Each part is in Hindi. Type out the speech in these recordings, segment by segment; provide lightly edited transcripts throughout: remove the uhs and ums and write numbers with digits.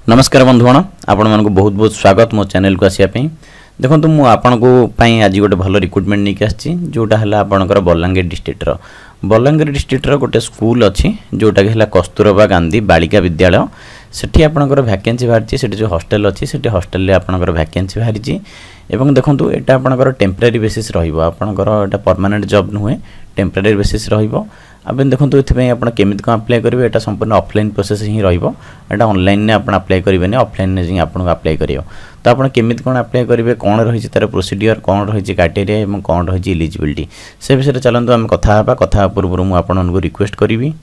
नमस्कार बंधुगण आपण मानक बहुत बहुत स्वागत मो चैनल को आसिया देखो मु आपण को आज गोटे भल रिक्रुटमेंट नहीं आसी जोटा है आपणकर बलांगीर डिस्ट्रिक्टर गोटे स्कूल अच्छी जोटा है कस्तूरबा गांधी बालिका विद्यालय सेठी आपणकर वैकेंसी बाहरी से जो हॉस्टल अच्छी से हॉस्टल आपणकर वैकेंसी बाहरी एवं देखो यहाँ आपणकर टेम्परेरी बेसिस रहा परमानेंट जॉब नुहे टेम्परेरी बेसिस रहिबो अब देखो ये आप केमी कौन अप्लाई करेंगे यहाँ संपूर्ण ऑफलाइन प्रोसेस ही रहा ऑनलाइन आप अप्लाई करेंगे ऑफलाइन आपको अप्लाई कर तो आप केमी कौन अप्लाई करेंगे कौन रही तार प्रोसीडियर कौन रही क्राइटेरिया और कौन रही इलिजिबिलिटी से विषय चलते आम कथा पूर्व मुझे रिक्वेस्ट करी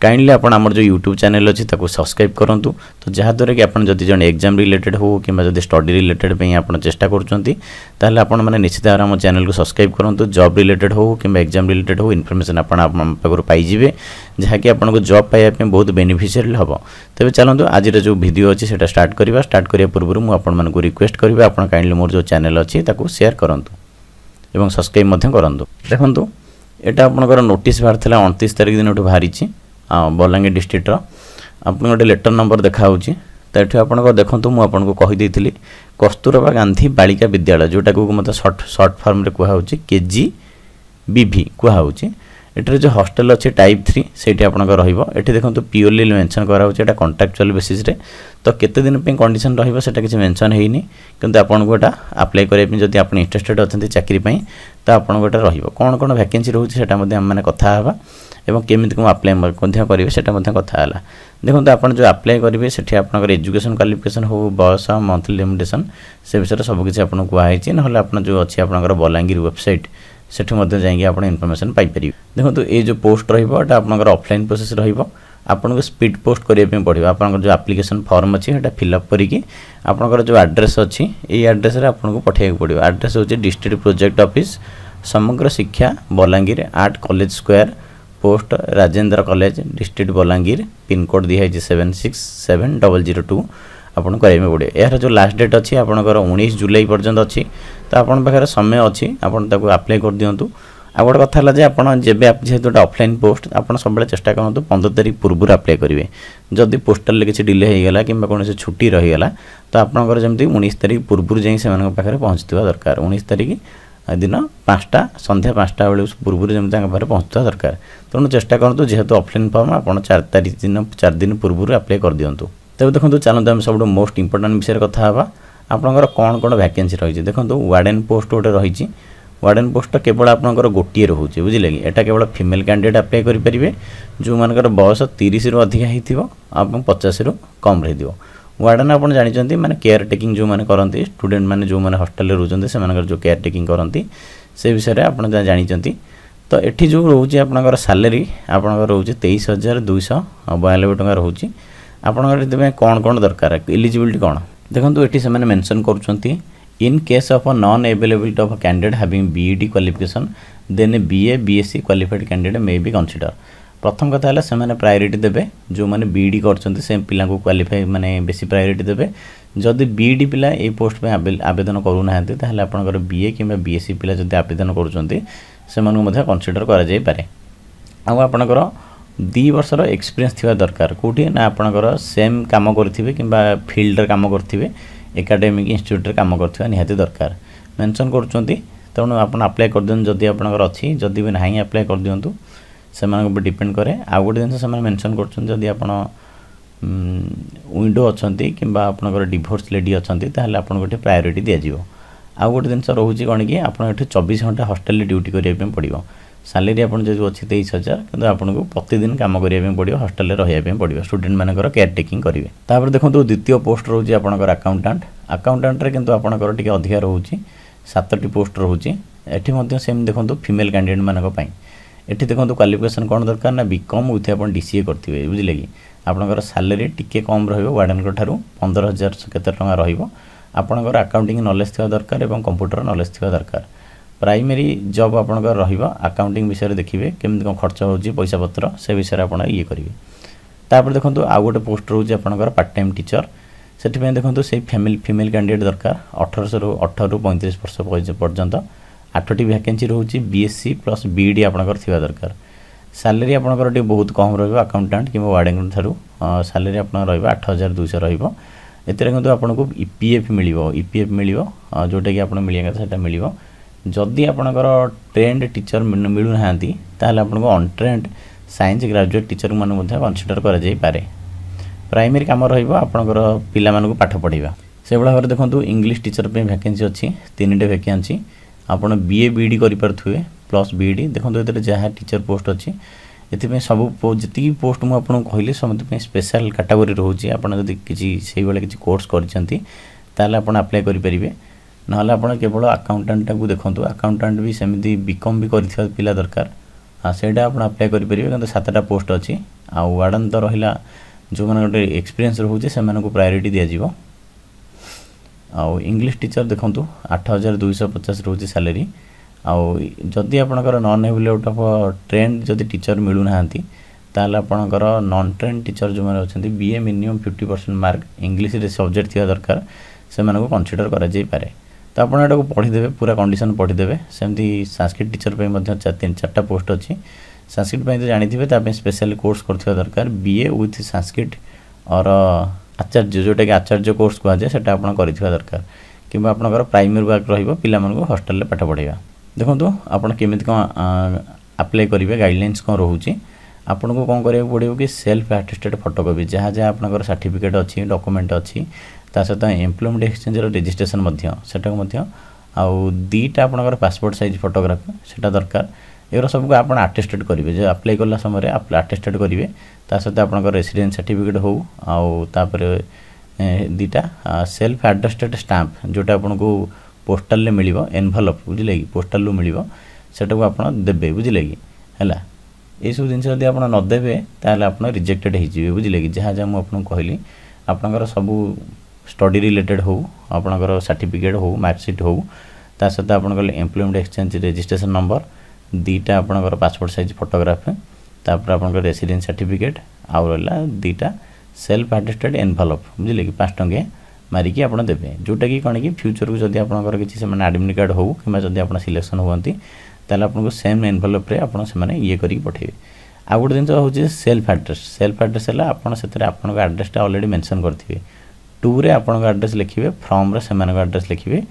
काइंडली आपण आमर जो यूट्यूब चैनल अच्छी सब्सक्राइब करूँ तो जहाँद्वारा कि आपन जदि जन एग्जाम रिलेटेड हो कि स्टडी रिलेटेड पे आप चेष्टा करें आपण मैंने निश्चित भाव आम चैनल को सब्सक्राइब करूँ जॉब रिलेटेड हो कि एग्जाम रिलेटेड हो इनफॉरमेशन आप पाइबे जहाँकि आपको जॉब पाइबा बहुत बेनिफिशियल हम तेज चलते आज जो वीडियो अच्छी से स्टार्ट करने पूर्व मुझे रिक्वेस्ट करी आप काइंडली मोर जो चैनल अच्छी शेयर करूँ और सब्सक्राइब करूँ देखो यहाँ आपंकर नोटिस बाहर 29 तारीख दिन बाहरी बलांगीर डिस्ट्रिक्टर आपन गोटे लेटर नंबर देखा तो ये आप देखूँ मुझे कहीदी कस्तूरबा गांधी बालिका विद्यालय जोटा को मतलब सर्ट फॉर्म कहूँ KGBV कहूँ ये जो हॉस्टल अच्छे टाइप 3 से देखो प्योरली मेंशन कराऊँ कॉन्ट्रैक्चुअल बेसिस रे तो केते दिन पे कंडीशन रहिबो सेटा किसी मेंशन हेनी किंतु आपन को अप्लाई करबे जदि आपन इंटरेस्टेड अछंती चाकरी पई तो आपन को रहिबो कोन कोन वैकेंसी रहउछि सेटा मध्ये हम माने कथा हबा एवं केमिति को अप्लाई मध्य करिवे सेटा मध्ये कथा हला देखो आपन जो अप्लाई करिवे सेठी आपन एजुकेशन क्वालिफिकेशन हो बयस मंथली लिमिटेशन से विषय सब किछि आपन को आइछि नहले आपन जो अछि आपन बलांगीर वेबसाइट सेठी मध्ये जाइए आप इनफॉरमेशन पाई परिबे देखो ये जो पोस्ट रहिबो एटा आपन ऑफलाइन प्रोसेस रहिबो आपन को स्पीड पोस्ट करिया पड़ो आपन जो एप्लिकेशन फॉर्म अच्छी फिलअप करिकी आपन जो एड्रेस अच्छी ये एड्रेस रे आपन को पठाइक पड़ो एड्रेस होची डिस्ट्रिक्ट प्रोजेक्ट ऑफिस समग्र शिक्षा Balangir 8 college square post Rajendra college district Balangir pin code दिया 767002 आपन करेमे पड़ो यार जो लास्ट डेट अच्छी आपनकर 19 जुलाई पर्यंत अच्छी तो आपन पाखरे समय अच्छी आपन ताको अप्लाई कर दियंतु आ गोटे कथा है आप जेहेतु गोटे ऑफलाइन पोस्ट आप सब चेष्टा करूँ 15 तारीख पूर्व अप्लाई करेंगे जदि पोस्टाल किसी डिले होगा कि कौन छुट्टी रहीगला तो आपंकर जमी 19 तारीख पूर्व जाए से पाखे पहुँचवा दरकार 19 तारीख दिन 5टा संध्या 5टा बेले पूर्व जमी पाखे पहुँचवा दरकार तेणु चेष्टा करूँ जेहेतु ऑफलाइन फॉर्म आप 4 दिन पूर्व अप्लाई कर दिंतु तेज देखो चलते आम सब मोस्ट इंपोर्टाट विषय कथा आपंकर कौन कौन वैकेंसी रही है देखो वार्डन पोस्ट गोटे रही वार्डन पोस्ट केवल आपंकर गोटे रोचे बुझे कि यहाँ केवल फीमेल कैंडिडेट अप्लाई करेंगे जो मानकर बयस 30 रु अधिक हो 50 रु कम रही वार्डन आप जानते माने केयर टेकिंग जो मैंने करती स्टूडेंट मैंने जो मैंने हॉस्टल रोचे से जो केयर टेकिंग करती से विषय में आप जानते तो ये जो रोचे आपंकर सैलरी आपंकर रोचे 23,292 टका रोचे आपंकर कौन कौन दरकार एलिजिबिलिटी कौन देखो ये से mention करुँच in case of a non-availability of a candidate having BEd qualification then a BA BSc qualified candidate may be consider प्रथम कथा है से प्रायोरिटी देवे जो मैंने BEd कर से पिला को क्वालिफाई माने बेसी प्रायोरिटी देवे जदि BEd पिला ए पोस्ट पे आवेदन करूना ताहले आपनकर BA किंबा BSc पिला जदि आवेदन करूछंती से मानको मध्ये कंसीडर करा जाय पारे आ आपनकर 2 वर्षर एक्सपीरियंस थिबा दरकार कोठी ना आपनकर सेम काम करथिबे किंबा फील्ड काम करथिबे एकाडेमिक इंस्टीट्यूट काम करथिबा निहाती दरकार मेंशन करूछंती तेणु आप अप्लाई कर दियन जदि आपनकर अछि जदि भी नाही अप्लाई कर दियंतु से मानको डिपेंड करे आ गोटे दिन से मेंशन करूछन जदि आपण विंडो अछंती किंबा आपनकर डिवोर्स लेडी अछंती ताहले आपन गोटे प्रायोरिटी दिया जिवो आ गोटे दिन से रहउची कोन कि आपण एठी 24 घंटा हॉस्टल रे ड्यूटी करिया पे पड़िबो सैलरी आपन जो अछि 23,000 किंतु आपन को प्रतिदिन काम करिया पे पड़िबो हॉस्टल रे रहिया पे पड़िबो स्टूडेंट मानकर केयर टेकिंग करिवे तापर देखंतु द्वितीय पोस्ट रहउची आपनकर अकाउंटेंट रे किंतु आपनकर टिके अधिक रहउची 7टी पोस्ट रहउची एठी मध्ये सेम देखंतु फीमेल कैंडिडेट मानक पई एठी देखंतु क्वालिफिकेशन कोन दरकार ना बीकॉम विथ आपन DCA करथिबे बुझिले कि आपनकर सैलरी टिके कम रहइबो वार्डन को थारु 15,000 केते टका रहइबो आपनकर अकाउंटिंग नॉलेज थिबा दरकार एवं कंप्यूटर नॉलेज थिबा दरकार प्राइमरी जॉब आपनकर रहिबो अकाउंटिंग विषय रे देखिबे केमति कोन खर्च होउची पैसा पत्र से विषय रे आपण ये करिवे तापर देखंतु आ गोटे पोस्ट रहउची आपनकर पार्ट टाइम टीचर सेठी पे देखंतु से फीमेल कैंडिडेट दरकार 18 रु 35 वर्ष पर्यंत 8टी वैकेंसी रहउची BSc प्लस BEd आपनकर थिबा दरकार सैलरी आपनकर टी बहुत कम रहिबो अकाउंटेंट कि वार्डन ठारू सैलरी आपन रहिबो 8200 रहिबो एतरे किंतु आपनको ईपीएफ मिलिबो जोटा कि आपन मिलिया କଥା सेटा मिलिबो जदि आपनकर ट्रेंड टीचर मिलु नाहांती ताले आपनको अनट्रेंड साइंस ग्रेजुएट टीचर माने मध्ये कंसीडर करा जाई पारे प्राइमरी काम रहिबो आपनकर पिला मानको पाठ पढिबा से बडा भाबरे देखंतु इंग्लिश टीचर पे वैकेंसी अछि 3टे वैकेंसी आपण बीए बीडी करि परथुवे प्लस बीडी देखंतु एतरे जहा टीचर पोस्ट अछि एथि पे सब जति पोस्ट मु आपन कहले समति पे स्पेशल कैटेगरी रहउची आपण जदि किछि सेही बेले किछि कोर्स करिसंती ताले आपण अप्लाई करि परिबे नहले आपण केवल अकाउंटेंट को देखंतु अकाउंटेंट भी सेमिति बीकॉम भी करिथिबा पिला दरकार सेटा आपण अप्लाई करि परिबे किंतु 7टा पोस्ट अछि आ वार्डन तो रहिला जो मन गोटे एक्सपीरियंस रहउची से मानको प्रायोरिटी दिया जिवो आ इंग्लिश टीचर देखंतु 8250 रहउची सैलरी आउ जदि आपनकर नॉन एवेलेबल ऑफ ट्रेंड जदि टीचर मिलु नाहांती ताले आपनकर नॉन ट्रेंड टीचर जो माने अछंती बीए मिनिमम 50% मार्क इंग्लिश रे सब्जेक्ट थिया दरकार से मानको कंसीडर करा जाई पारे तो आपण एटा को पढी देबे पूरा कंडीशन पढी देबे सेमती संस्कृत टीचर पे मध्ये 3-4टा पोस्ट अछि संस्कृत पे तो जानिथिबे ता पे स्पेशल कोर्स करथिबा दरकार बीए विथ संस्कृत और आचार्य जोटा कि आचार्य कोर्स को जाय सेटा आपण करिथिबा दरकार किबा आपनकर प्राइमरी वर्क रहिबो पिला मानको हॉस्टल रे पाठ पढाइबा देखो आपण केमिति कोन अप्लाई करिवे गाइडलाइंस कोन रहउची आपण को कोन करिया पड़िबो कि सेल्फ अटेस्टेड फोटोकॉपी जहा जहा आपनकर सर्टिफिकेट अछि डॉक्यूमेंट अछि ता सहित एम्प्लॉयमेंट एक्सचेंज रो रजिस्ट्रेशन मध्य सेटा मध्य आउ दीटा आपनकर पासपोर्ट साइज फोटोग्राफ सेटा दरकार एरो सब को आपण अटेस्टेड करिवे जे अप्लाई करला समय अटेस्टेड करिवे ता सहित आपनकर रेसिडेंस सर्टिफिकेट हो आउ तापर दीटा सेल्फ अटेस्टेड स्टैंप जोटा आपण को पोस्टल ले मिलिबो एनवेलप बुझिले कि पोस्टल लो मिलिबो सेटा को आपण देबे बुझिले कि हैला ए सब जिंस यदि आपण न देबे ताले आपण रिजेक्टेड हे जिवे बुझिले कि जहा जहा म आपण कहली आपनकर सब स्टडी रिलेटेड हो आपनकर सर्टिफिकेट हो मार्कशीट हो ता सहित आपनकर एम्प्लॉयमेंट एक्सचेंज रजिस्ट्रेशन नंबर दीटा आपनकर पासपोर्ट साइज फोटोग्राफ तापर आपनकर रेसिडेंस सर्टिफिकेट आउ रहला दीटा सेल्फ अटेस्टेड एनवेलप बुझिले कि 5 टंगे मारिकी आपण देबे जोटा कि कोन कि फ्यूचर को जदि आपनकर किछि से माने एडमिट कार्ड हो किबा जदि आपण सिलेक्शन होवंती ताले आपनको सेम एनवेलप रे आपण से माने ये करी पठेबे आ गुड दिन होची सेल्फ एड्रेस हला आपण सेतरे आपनको एड्रेस ता ऑलरेडी मेंशन करथिबे 2 रे आपनको एड्रेस लिखिबे फ्रॉम रे सेमानको एड्रेस लिखिबे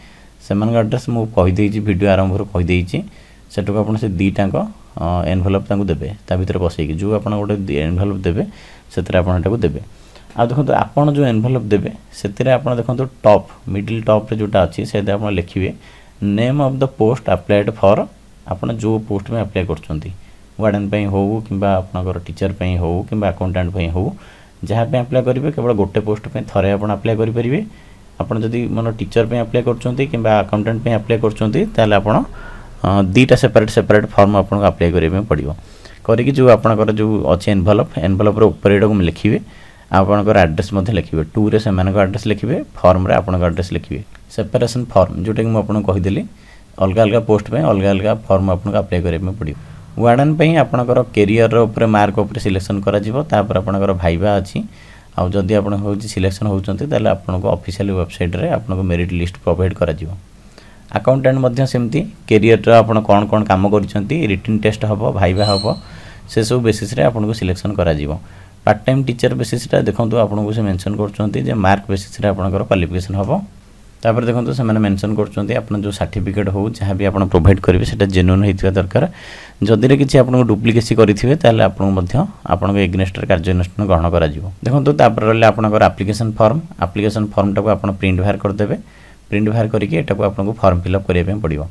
सेमानको एड्रेस मु कहि देइछि वीडियो आरंभ रो कहि देइछि सेटको आपण से दीटाको एनवेलप तांको देबे ता भीतर बसैकी जो आपण गोटे एनवेलप देबे सेतरे आपण एटाको देबे आ देखो आपण जो एनवेलप देबे सेतरे आपण देखो टॉप मिडिल टॉप रे जोटा अछि सेते आपण लिखिबे name of the post applied for आपण जो पोस्ट में अप्लाई करछंती वार्डन पई हो किबा आपनकर टीचर पई हो किबा अकाउंटेंट पई हो जहा पे अप्लाई करिवे केवल गोटे पोस्ट पे थरे आपण अप्लाई करि परिबे आपण जदी मन टीचर पे अप्लाई करछंती किबा अकाउंटेंट पे अप्लाई करछंती ताले आपण दीटा सेपरेट फॉर्म आपण अप्लाई करिवे पड़िबो करी कि जो आपनकर जो अछि एनवेलप रो ऊपर एडो लिखिबे आपनकर एड्रेस मध्ये लिखिबे 2 रे सेमानको एड्रेस लिखिबे फॉर्म रे आपनकर एड्रेस लिखिबे सेपरेशन फॉर्म जोटा कि म आपन कहि देली अलगा अलगा पोस्ट पे अलगा अलगा फॉर्म आपन अप्लाई करे में पड़िबो वार्डन पे आपनकर कैरियर रो ऊपर मार्क ऊपर सिलेक्शन करा जिवो तापर आपनकर भाईबा अछि आ जदी आपन होची सिलेक्शन होउचंती ताले आपनको ऑफिशियल वेबसाइट रे आपनको मेरिट लिस्ट प्रोवाइड करा जिवो अकाउंटेंट मध्ये सेमती कैरियर रो आपन कोन कोन काम करिसंती रिटन टेस्ट हबो भाईबा हबो से सब बेसिस रे आपनको सिलेक्शन करा जिवो पार्ट टाइम टीचर बेसिस रे देखंतु आपनको से मेंशन करचंती जे मार्क बेसिस रे आपनकर क्वालिफिकेशन हबो तापर देखंतु से माने मेंशन करचंती आपन जो सर्टिफिकेट हो जहां भी आपन प्रोवाइड करिवे सेटा जेन्युइन हेतिबा दरकार जदि रे किछि आपन डुप्लीकेसी करिथिबे ताले आपन मध्ये आपन एग्नेस्ट कार्यानुष्ठान ग्रहण करा जिवो देखंतु तापर रहले आपनकर एप्लीकेशन फॉर्म टाको आपन प्रिंट बाहर कर देबे प्रिंट बाहर करिके एटाको आपन फॉर्म फिल अप करिवे पड़िबो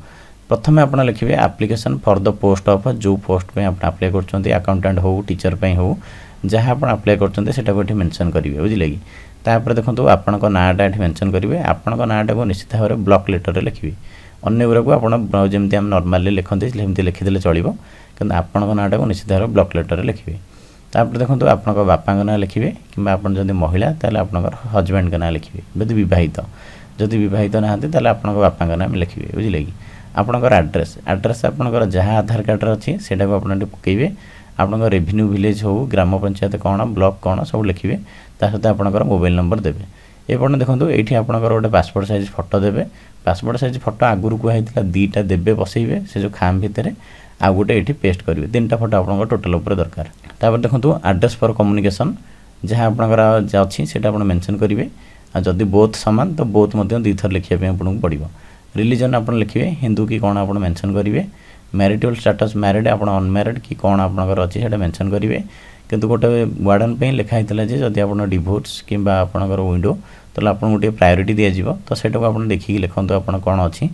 प्रथमे आपन लिखिबे application for the post of जो पोस्ट पे आपन अप्लाई करचंती अकाउंटेंट हो टीचर पे हो जहां आपन अप्लाई करचंती सेटा को एठी मेंशन करिवे बुझिले कि तापर देखंतु आपनको नाटा एठी मेंशन करिवे आपनको नाटा को निश्चित भाबरे ब्लॉक लेटर रे लिखिबे अन्य गुरा को आपन जेमति हम नॉर्मली लिखंती सेमति लिखि देले चलिबो किंतु आपनको नाटा को निश्चित भाबरे ब्लॉक लेटर रे लिखिबे तापर देखंतु आपनको बापाଙ୍କ नाम लिखिबे किबा आपन जदी महिला ताले आपनकर हस्बैंड का नाम लिखिबे यदि विवाहित जदी विवाहित नाहंती ताले आपनको बापाଙ୍କ नाम लिखिबे बुझिले कि आपनकर एड्रेस आपनकर जहां आधार कार्ड रे अछि सेटा को आपन पकेइबे आपनकर रेवेन्यू विलेज हो ग्राम पंचायत कोन ब्लॉक कोन सब लिखिबे ता सहित आपनकर मोबाइल नंबर देबे एपण देखंतु एठी आपनकर गोटे पासपोर्ट साइज फोटो देबे पासपोर्ट साइज फोटो आगुरु को हेतिला दीटा देबे बसैबे से जो खाम भितरे आउ गोटे ये पेस्ट करेंगे 3टा फोटो आप टोटाल उपर दरकार तापर देखो एड्रेस फॉर कम्युनिकेशन जहाँ आपंकर अच्छी से मेंशन करेंगे जदि बोथ सामान तो बोथ दी थर लिखापी आपको पड़ो रिलीजन आप लिखे हिंदू कि कौन आप मेंशन करेंगे मैरिटल स्टेटस मैरिड आप अनमैरिड कि कौन आपंकर अच्छी से मेंशन करेंगे किंतु गोटे वार्डन पे लिखाई जदि आप डिवोर्स कि आपंकर विंडो तो आपको गोटे प्रायोरिटी दिज्व तो सेटा को आप देखिए लिखूँ आप कौन अच्छी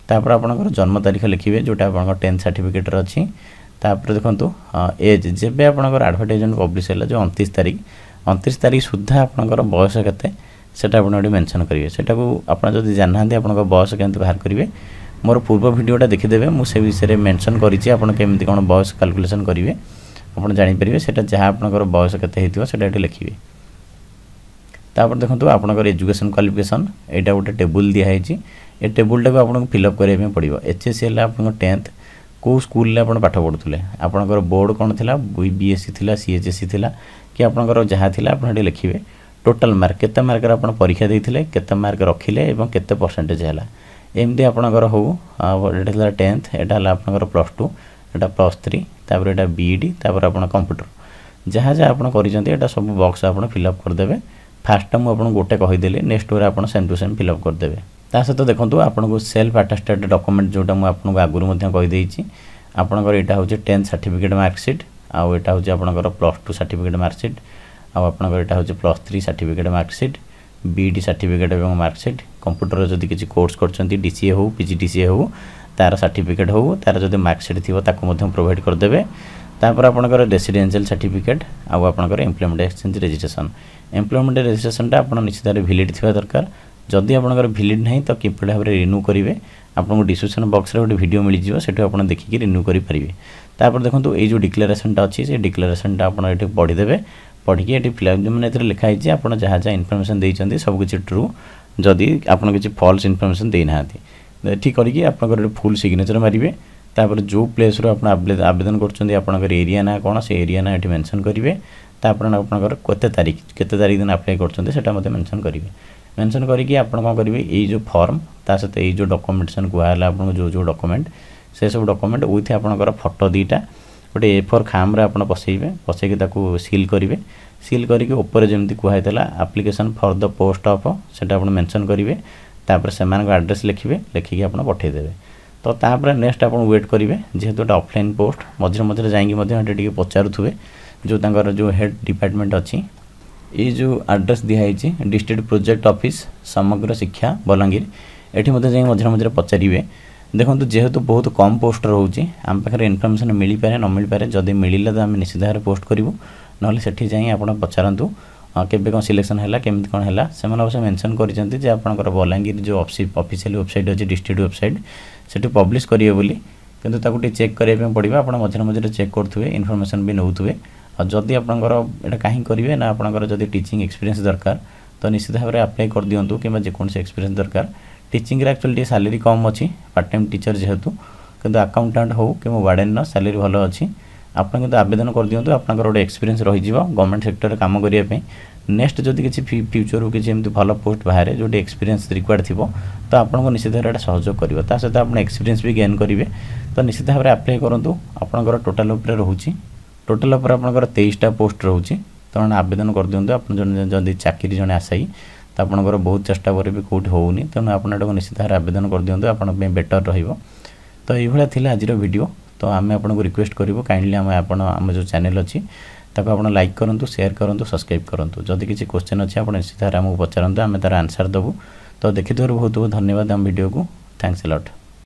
तापर आपंकर जन्म तारीख लिखे जोटा आप 10th सर्टिफिकेट अच्छी तापर देखो एज जब आपंकर एडवर्टाइजमेंट पब्लिश है जो 29 तारीख सुधा आपंकर बयस केते सेटा आप मेंशन करेंगे सेटा को आप जब जानना आप बयस के बाहर करेंगे मोर पूर्व भिडटा देखीदे मुझे विषय मेंशन करी केमी कौन बयस कैलकुलेशन करेंगे आप जानीपर से जहाँ आपंकर बयस के लिखे तापर देखो आपंकर एजुकेशन क्वालिफिकेशन यहाँ गोटे टेबुल दिखाई ये टेबुलटा को आपको फिलअप करने पड़ो एचएससी है आप 10th कौ स्कूल आप पाठ पढ़ुले आपंकर बोर्ड कौन थी बीएससी थी सीएचएससी थी कि आपंकर जहाँ थी आप लिखे टोटाल मार्क केते मार्क आप परीक्षा देते केते मार्क रखिले और केते परसेंटेज है एमती आपंकर हो ये 10th यहाँ आपंकर +2 यहाँ +3 तापर यहाँ बीईडी तापर आप कंप्यूटर जहाँ जहाँ आप कर सब बॉक्स आप फिलअप करदे फास्ट मुझे गोटे कहीदेली नेक्स्ट वे आप सेम टू सेम फिलअप करदे ता सहित देखो आपको सेल्फ अटेस्टेड डॉक्यूमेंट जोटा मुझे आपको आगुरी कहीदे आपंकर यहाँ हूँ 10th सर्टिफिकेट मार्कशीट आउ यहाँ हूँ आपंकर +2 सर्टिफिकेट मार्कशीट आपंकर यहाँ हूँ +3 सर्टिफिकेट मार्कशीट बीईडी सर्टिफिकेट और मार्कशीट कंप्यूटर जदि किसी कोर्स कर डीसीए हो पीजीडीसीए हो तार सर्टिफिकेट हो तार जब मार्कशीट थी प्रोवाइड करदे तापर आपंकर रेसिडेंशियल सर्टिफिकेट आउ आपंकर employment exchange registration employment registration आप निश्चित भाव वैलिड थी दरकार जदि आपंकर वैलिड नहीं तो किपरि भाव में रिन्यू करेंगे आपको डिस्क्रिप्शन बॉक्स में गोटे वीडियो मिल जाए सेठू आप देखिए रिन्यू करेंगे तापर देखो ये जो डिक्लेरेशनटा अच्छी से डिक्लेरेशनटा आप पढ़ीदे पढ़ी ये फिलअप जो मैंने लिखाई आप जहाँ जहाँ इनफर्मेशन देते सब किसी ट्रू जदि आप किसी फॉल्स इनफर्मेशन देना ठीक करके आपंकर फुल सिग्नेचर मारे तापर जो प्लेस रो आवेदन कर एरिया ना कौन से एरिया ना ये मेंशन करेंगे तापर आपंकर केते तारीख दिन अप्लाई कर मेंशन करेंगे मेंशन करके आप कौन करेंगे ये जो फॉर्म ता सहित ये जो डॉक्यूमेंटेशन कहला आपको जो जो डॉक्यूमेंट से सब डॉक्यूमेंट विथ आपंकर फोटो दीटा गोटे A4 खाम आप पसैबे पसैक सील करेंगे सील करके ऊपर जमी कहला application for the post of से मेंशन करेंगे तापर से एड्रेस लिखे लिखिकी आप पठेदेवे तो तापर नेक्स्ट आप वेट करेंगे जेहेतु गोटे ऑफलाइन पोस्ट मझे मझे जाइए पचारुवे जो तंकर जो हेड डिपार्टमेंट अच्छी ये जो एड्रेस दिखाई डिस्ट्रिक्ट प्रोजेक्ट ऑफिस समग्र शिक्षा बलांगीर ये मझे मझे पचारे देखो जेहेतु बहुत कम पोस्ट रोचे आम पाखे इनफर्मेशन मिल पारे न मिल पारे जदि मिले तो आम निश्चित भाव पोस्ट करूँ ना से आप पचारतु केबे कौन सिलेक्शन है केमी कौन है से अवश्य मेंशन कर आपंकर बलांगीर जो ऑफिशियल वेबसाइट अच्छी डिस्ट्रिक्ट वेबसाइट से पब्लिश करेंगे बोली किंतु ताकू चेक करने पड़ो आप मझे मझे चेक करुवे इनफर्मेशन भी नौथे और जदि आपंकर यहाँ कहीं करेंगे ना आपंकर जदि टीचिंग एक्सपीरियंस दरकार तो निश्चित भाव में अप्लाई कर दिंतु कि जेकोसी एक्सपीरियंस दरकार टीचिंग एक्चुअली सैलरी कम अच्छी पार्ट टाइम टीचर जेहेतु किंतु अकाउंटेंट हो कि वार्डेन सैलरी भल अच्छी आप आवेदन कर दिंतु आपंकर गोटे एक्सपीरियंस रही गवर्नमेंट सेक्टर काम करने नेक्स्ट जदि किसी फ्यूचर किसी एमती भल पोस्ट बाहर जो एक्सपीरियंस रिक्वायर्ड थी तो आपको निश्चित भाव में सहयोग कर सहित आप एक्सपीरियंस भी गेन करेंगे तो निश्चित भाव में अप्लाई करूँ आपंकर टोटाल उपर रोचे टोटाल उपर आपंकर 23टा पोस्ट रोचे तो आवेदन कर दिंतु आप जदि चाकरी जड़े आशायी तो आपंकर बहुत चेष्टा करें भी कौट होनी तेणु आपको निश्चित भाव में आवेदन कर दिंतु आप बेटर रहिबो तो ये आज वीडियो तो आम आपको रिक्वेस्ट करूँ काइंडली आम जो चैनल अच्छी ताको आप लाइक करूँ शेयर करूँ सब्सक्राइब करूँ जदि किसी क्वेश्चन अच्छे आप निश्चित भाव में आमको पचारतु आम तार आंसर देवु तो देखिए बहुत बहुत धन्यवाद आम वीडियो को थैंक्स अ लॉट।